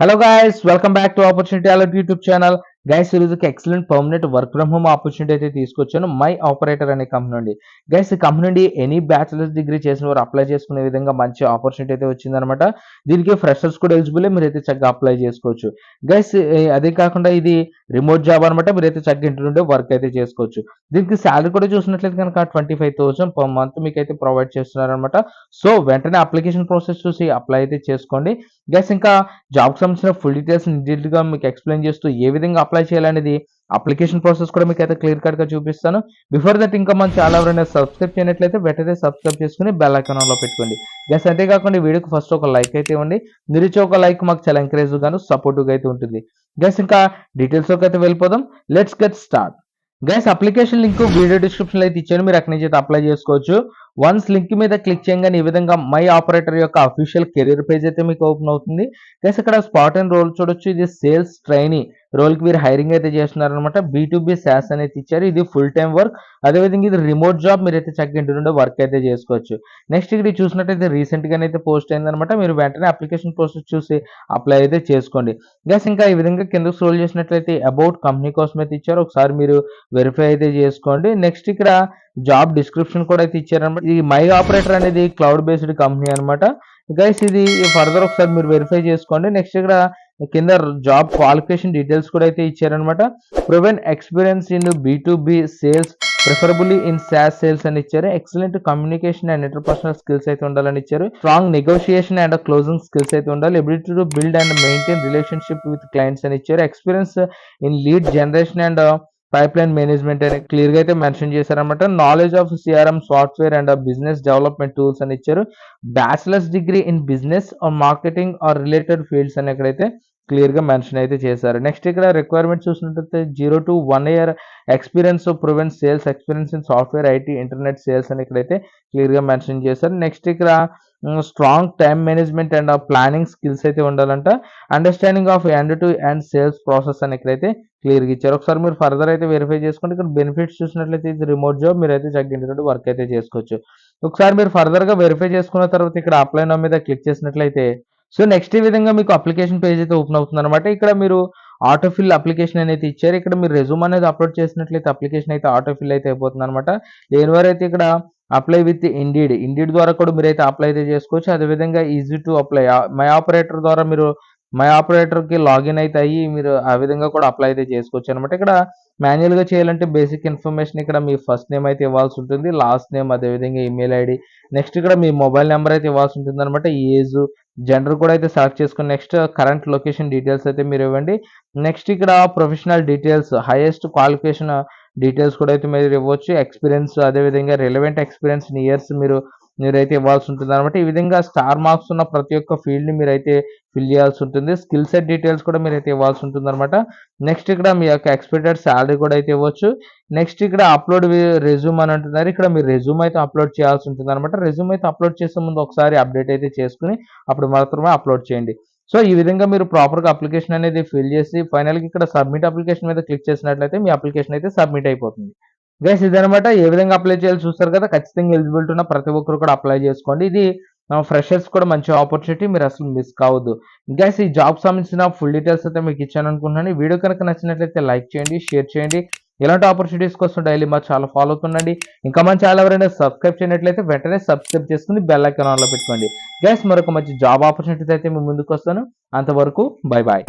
Hello guys, welcome back to Opportunity Alert YouTube channel. Guys ఈరోజు excellent permanent work from home opportunity అయితే తీసుకొచ్చాను My Operator అనే company నుండి. Guys ఈ company నుండి ఎనీ బ్యాచిలర్స్ డిగ్రీ చేసిన వారు అప్లై చేసుకునే విధంగా మంచి ఆపర్చునిటీ అయితే వచ్చిందనమాట. దీనికి ఫ్రెషర్స్ కూడా ఎలిజిబుల్, మీరైతే చక్కగా అప్లై చేసుకోవచ్చు. గైస్ అదే కాకుండా ఇది రిమోట్ జాబ్ అనమాట, మీరైతే చక్కగా ఇంటి నుండి వర్క్ అయితే చేసుకోవచ్చు. దీనికి శాలరీ కూడా చూసినట్లయితే కనుక 25,000 పర్ మంత్ మీకు అయితే ప్రొవైడ్ చేస్తున్నారనమాట. సో వెంటనే అప్లికేషన్ ప్రాసెస్ చూసి అప్లై అయితే చేసుకోండి. గైస్ ఇంకా జాబ్కి సంబంధించిన ఫుల్ డీటెయిల్స్ గా మీకు ఎక్స్ప్లెయిన్ చేస్తూ ఏ విధంగా అప్లై చేయాలనేది అప్లికేషన్ ప్రాసెస్ కూడా మీకు అయితే క్లియర్ కట్ గా చూపిస్తాను. బిఫోర్ దట్ ఇంకా మన ఛానల్ ఎవరైనా సబ్స్క్రైబ్ చేయనట్లయితే వెంటనే సబ్స్క్రైబ్ చేసుకుని బెల్ ఐకాన్ ఆన్ లో పెట్టుకోండి. గైస్ అంతేకాకుండా ఈ వీడియోకి ఫస్ట్ ఒక లైక్ అయితే ఇవ్వండి. మీరు ఇచ్చే ఒక లైక్ మాకు చాలా ఎంకరేజ్ గాను సపోర్టివ్ గా అయితే ఉంటుంది. గైస్ ఇంకా డీటెయిల్స్ లోకి అయితే వెళ్ళిపోదాం. Let's get start. Guys application link video description లో అయితే ఇచ్చాను, మీరు అక్కడి నుంచి అయితే అప్లై చేసుకోవచ్చు. వన్స్ లింక్ మీద క్లిక్ చేయగానే ఈ విధంగా మై ఆపరేటర్ యొక్క అఫీషియల్ కెరీర్ పేజ్ అయితే మీకు ఓపెన్ అవుతుంది. గైస్ ఇక్కడ స్పాట్ అండ్ రోల్ చూడొచ్చు, ఇది సేల్స్ ట్రైనీ రోల్ కి మీరు హైరింగ్ అయితే చేస్తున్నారనమాట. B2B SaaS అనేది ఇచ్చారు, ఇది ఫుల్ టైం వర్క్. అదేవిధంగా ఇది రిమోట్ జాబ్, మీరైతే చక్కగా ఇంటి నుండి వర్క్ అయితే చేసుకోవచ్చు. నెక్స్ట్ ఇది చూసినట్టయితే రీసెంట్ గానైతే పోస్ట్ అయిందనమాట, మీరు వెంటనే అప్లికేషన్ ప్రాసెస్ చూసి అప్లై అయితే చేసుకోండి. గైస్ ఇంకా ఈ విధంగా కింద స్క్రోల్ చేసినట్లయితే అబౌట్ కంపెనీ కోసం అయితే ఇచ్చారు, ఒకసారి మీరు వెరిఫై అయితే చేసుకోండి. నెక్స్ట్ ఇక్కడ జాబ్ డిస్క్రిప్షన్ కూడా అయితే ఇచ్చారనమాట. ఈ మై ఆపరేటర్ అనేది క్లౌడ్ బేస్డ్ కంపెనీ అనమాట. గైస్ ఇది ఫర్దర్ ఒకసారి మీరు వెరిఫై చేసుకోండి. నెక్స్ట్ ఇక్కడ కింద జాబ్ క్వాలిఫికేషన్ డీటెయిల్స్ కూడా అయితే ఇచ్చారనమాట. Proven experience in B2B sales preferably in SaaS sales అని ఇచ్చారు. Excellent communication and interpersonal skills అయితే ఉండాలని ఇచ్చారు. Strong negotiation and closing skills అయితే ఉండాలి. Ability to build and maintain relationship with clients అని ఇచ్చారు. Experience in lead generation and pipeline management అని క్లియర్ గా అయితే మెన్షన్ చేశారనమాట. Knowledge of CRM software and business development tools అని ఇచ్చారు. Bachelor's degree in business or marketing are related fields అని ఎక్కడైతే క్లియర్ గా మెన్షన్ అయితే చేశారు. నెక్స్ట్ ఇక్కడ రిక్వైర్మెంట్ చూసినట్లయితే 0 to 1 year experience proven sales experience in software IT internet sales అని ఇక్కడైతే క్లియర్ గా మెన్షన్ చేశారు. నెక్స్ట్ ఇక్కడ strong time management and planning skills అయితే ఉండాలంట. Understanding of end to end sales process అని ఇక్కడైతే క్లియర్గా ఇచ్చారు. ఒకసారి మీరు ఫర్దర్ అయితే వెరిఫై చేసుకోండి. ఇక్కడ బెనిఫిట్స్ చూసినట్లయితే ఇది రిమోట్ జాబ్, మీరు అయితే చక్కగా వర్క్ అయితే చేసుకోవచ్చు. ఒకసారి మీరు ఫర్దర్ గా వెరిఫై చేసుకున్న తర్వాత ఇక్కడ అప్లై నౌ మీద క్లిక్ చేసినట్లయితే సో నెక్స్ట్ ఈ విధంగా మీకు అప్లికేషన్ పేజ్ అయితే ఓపెన్ అవుతుంది అనమాట. ఇక్కడ మీరు ఆటోఫిల్ అప్లికేషన్ అనేది ఇచ్చారు. ఇక్కడ మీరు రెజ్యూమ్ అనేది అప్లోడ్ చేసినట్లయితే అప్లికేషన్ అయితే ఆటోఫిల్ అయితే అయిపోతుంది అనమాట. లేని వారు అయితే ఇక్కడ అప్లై విత్ ఇండీడ్ ద్వారా కూడా మీరైతే అప్లై అయితే చేసుకోవచ్చు. అదేవిధంగా easy to apply my operator ద్వారా మీరు మై ఆపరేటర్ కి లాగిన్ అయితే అయ్యి మీరు ఆ విధంగా కూడా అప్లై అయితే చేసుకోవచ్చు అనమాట. ఇక్కడ మాన్యువల్ గా చేయాలంటే బేసిక్ ఇన్ఫర్మేషన్ ఇక్కడ మీ ఫస్ట్ నేమ్ అయితే ఇవ్వాల్సి ఉంటుంది, లాస్ట్ నేమ్, అదేవిధంగా ఈమెయిల్ ఐడి, నెక్స్ట్ ఇక్కడ మీ మొబైల్ నెంబర్ అయితే ఇవ్వాల్సి ఉంటుంది అనమాట. ఏజ్, జెండర్ కూడా అయితే సెలెక్ట్ చేసుకుని నెక్స్ట్ కరెంట్ లొకేషన్ డీటెయిల్స్ అయితే మీరు ఇవ్వండి. నెక్స్ట్ ఇక్కడ professional details, highest qualification details కూడా అయితే మీరు ఇవ్వచ్చు. ఎక్స్పీరియన్స్, అదేవిధంగా రిలవెంట్ ఎక్స్పీరియన్స్ ఇన్ ఇయర్స్ మీరైతే ఇవ్వాల్సి ఉంటుంది అనమాట. ఈ విధంగా స్టార్ మార్క్స్ ఉన్న ప్రతి ఒక్క ఫీల్డ్ ని మీరైతే ఫిల్ చేయాల్సి ఉంటుంది. స్కిల్ సెట్ డీటెయిల్స్ కూడా మీరైతే ఇవ్వాల్సి ఉంటుంది అనమాట. నెక్స్ట్ ఇక్కడ మీ యొక్క ఎక్స్పెక్టెడ్ శాలరీ కూడా అయితే ఇవ్వచ్చు. నెక్స్ట్ ఇక్కడ అప్లోడ్ రెజ్యూమ్ అని అంటున్నారు, ఇక్కడ మీరు రెజ్యూమ్ అయితే అప్లోడ్ చేయాల్సి ఉంటుంది అనమాట. రెజ్యూమ్ అయితే అప్లోడ్ చేసే ముందు ఒకసారి అప్డేట్ అయితే చేసుకుని అప్పుడు మాత్రమే అప్లోడ్ చేయండి. సో ఈ విధంగా మీరు ప్రాపర్ గా అప్లికేషన్ అనేది ఫిల్ చేసి ఫైనల్ గా ఇక్కడ సబ్మిట్ అప్లికేషన్ మీద క్లిక్ చేసినట్లయితే మీ అప్లికేషన్ అయితే సబ్మిట్ అయిపోతుంది. గైస్ ఇదనమాట, ఏ విధంగా అప్లై చేయాలి చూస్తారు కదా. ఖచ్చితంగా ఎలిజిబిలిటీ ఉన్న ప్రతి ఒక్కరు కూడా అప్లై చేసుకోండి. ఇది ఫ్రెషర్స్ కూడా మంచి ఆపర్చునిటీ, మీరు అసలు మిస్ కావద్దు. గైస్ ఈ జాబ్ సంబంధించిన ఫుల్ డీటెయిల్స్ అయితే మీకు ఇచ్చాను అనుకుంటున్నాను. ఈ వీడియో కనుక నచ్చినట్లయితే లైక్ చేయండి, షేర్ చేయండి. ఇలాంటి ఆపర్చునిటీస్ కోసం డైలీ మా ఛానల్ ఫాలో అవుతుండండి. ఇంకా మన ఛానల్ ఎవరైనా సబ్స్క్రైబ్ చేయనట్లయితే వెంటనే సబ్స్క్రైబ్ చేసుకుని బెల్ ఐకాన్ ఆన్ లో పెట్టుకోండి. గైస్ మరొక మంచి జాబ్ ఆపర్చునిటీస్ అయితే మీ ముందుకు వస్తాను. అంతవరకు బై బాయ్.